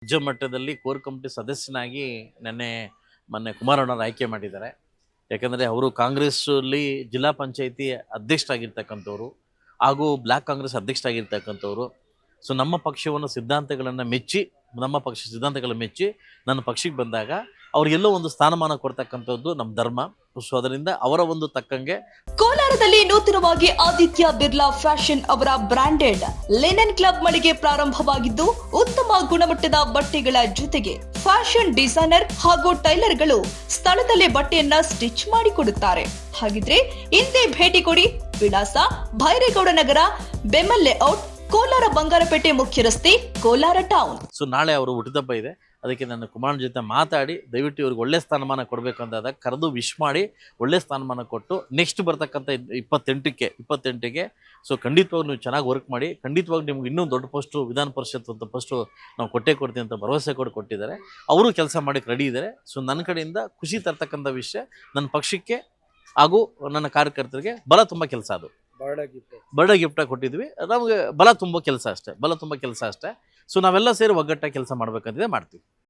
ರಾಜ್ಯ ಮಟ್ಟದಲ್ಲಿ core committee ಸದಸ್ಯನಾಗಿ ಮೊನ್ನೆ ಕುಮಾರಣ್ಣವ್ರು ಆಯ್ಕೆ ಮಾಡಿದ್ದಾರೆ. ಯಾಕಂದರೆ ಅವರು ಕಾಂಗ್ರೆಸ್ಸಲ್ಲಿ ಜಿಲ್ಲಾ ಪಂಚಾಯಿತಿ ಅಧ್ಯಕ್ಷರಾಗಿರ್ತಕ್ಕಂಥವ್ರು ಹಾಗೂ ಬ್ಲಾಕ್ ಕಾಂಗ್ರೆಸ್ ಅಧ್ಯಕ್ಷರಾಗಿರ್ತಕ್ಕಂಥವ್ರು. ಸೊ ನಮ್ಮ ಪಕ್ಷವನ್ನು ಸಿದ್ಧಾಂತಗಳನ್ನು ಮೆಚ್ಚಿ ನನ್ನ ಪಕ್ಷಕ್ಕೆ ಬಂದಾಗ ಅವ್ರಿಗೆಲ್ಲೋ ಒಂದು ಸ್ಥಾನಮಾನ ಕೊಡ್ತಕ್ಕಂಥದ್ದು ನಮ್ಮ ಧರ್ಮ. ಸೊ ಅದರಿಂದ ಅವರ ಒಂದು ತಕ್ಕಂಗೆ ಕೋಲಾರದಲ್ಲಿ ನೂತನವಾಗಿ ಆದಿತ್ಯ ಬಿರ್ಲಾ ಫ್ಯಾಷನ್ ಅವರ ಬ್ರಾಂಡೆಡ್ ಲಿನನ್ ಕ್ಲಬ್ ಮಳಿಗೆ ಪ್ರಾರಂಭವಾಗಿದ್ದು, ಉತ್ತಮ ಗುಣಮಟ್ಟದ ಬಟ್ಟೆಗಳ ಜೊತೆಗೆ ಫ್ಯಾಷನ್ ಡಿಸೈನರ್ ಹಾಗೂ ಟೈಲರ್ಗಳು ಸ್ಥಳದಲ್ಲೇ ಬಟ್ಟೆಯನ್ನ ಸ್ಟಿಚ್ ಮಾಡಿಕೊಡುತ್ತಾರೆ. ಹಾಗಿದ್ರೆ ಇಂದೇ ಭೇಟಿ ಕೊಡಿ. ವಿಳಾಸ ಭೈರೇಗೌಡ ನಗರ, ಬೆಮ್ಮಲ್ ಲೇಔಟ್, ಕೋಲಾರ ಬಂಗಾರಪೇಟೆ ಮುಖ್ಯ ರಸ್ತೆ, ಕೋಲಾರ ಟೌನ್. ಸೊ ನಾಳೆ ಅವರು ಹುಟ್ಟಿದಬ್ಬ ಇದೆ. ಅದಕ್ಕೆ ನನ್ನ ಕುಮಾರನ ಜೊತೆ ಮಾತಾಡಿ ದಯವಿಟ್ಟು ಇವ್ರಿಗೆ ಒಳ್ಳೆ ಸ್ಥಾನಮಾನ ಕೊಡಬೇಕು ಅಂದಾಗ ಕರೆದು ವಿಶ್ ಮಾಡಿ ಒಳ್ಳೆ ಸ್ಥಾನಮಾನ ಕೊಟ್ಟು ನೆಕ್ಸ್ಟ್ ಬರ್ತಕ್ಕಂಥ 28ಗೆ ಸೊ ಖಂಡಿತವಾಗಿ ನೀವು ಚೆನ್ನಾಗಿ ವರ್ಕ್ ಮಾಡಿ. ಖಂಡಿತವಾಗಿ ನಿಮ್ಗೆ ಇನ್ನೂ ದೊಡ್ಡ ಪೋಸ್ಟು ವಿಧಾನ ಪರಿಷತ್ ಅಂತ ಪೋಸ್ಟು ನಾವು ಕೊಡ್ತೀವಿ ಅಂತ ಭರವಸೆ ಕೊಟ್ಟಿದ್ದಾರೆ. ಅವರು ಕೆಲಸ ಮಾಡೋಕ್ಕೆ ರೆಡಿ ಇದ್ದಾರೆ. ಸೊ ನನ್ನ ಕಡೆಯಿಂದ ಖುಷಿ ತರ್ತಕ್ಕಂಥ ವಿಷಯ, ನನ್ನ ಪಕ್ಷಕ್ಕೆ ಹಾಗೂ ನನ್ನ ಕಾರ್ಯಕರ್ತರಿಗೆ ಬಲ ತುಂಬ ಕೆಲಸ. ಅದು ಬರ್ಡೇ ಗಿಫ್ಟಾಗಿ ಕೊಟ್ಟಿದ್ವಿ. ನಮಗೆ ಬಲ ತುಂಬ ಕೆಲಸ ಅಷ್ಟೇ. ಸೊ ನಾವೆಲ್ಲ ಸೇರಿ ಒಗ್ಗಟ್ಟಾಗಿ ಕೆಲಸ ಮಾಡ್ಬೇಕಂತಿದೆ, ಮಾಡ್ತೀವಿ.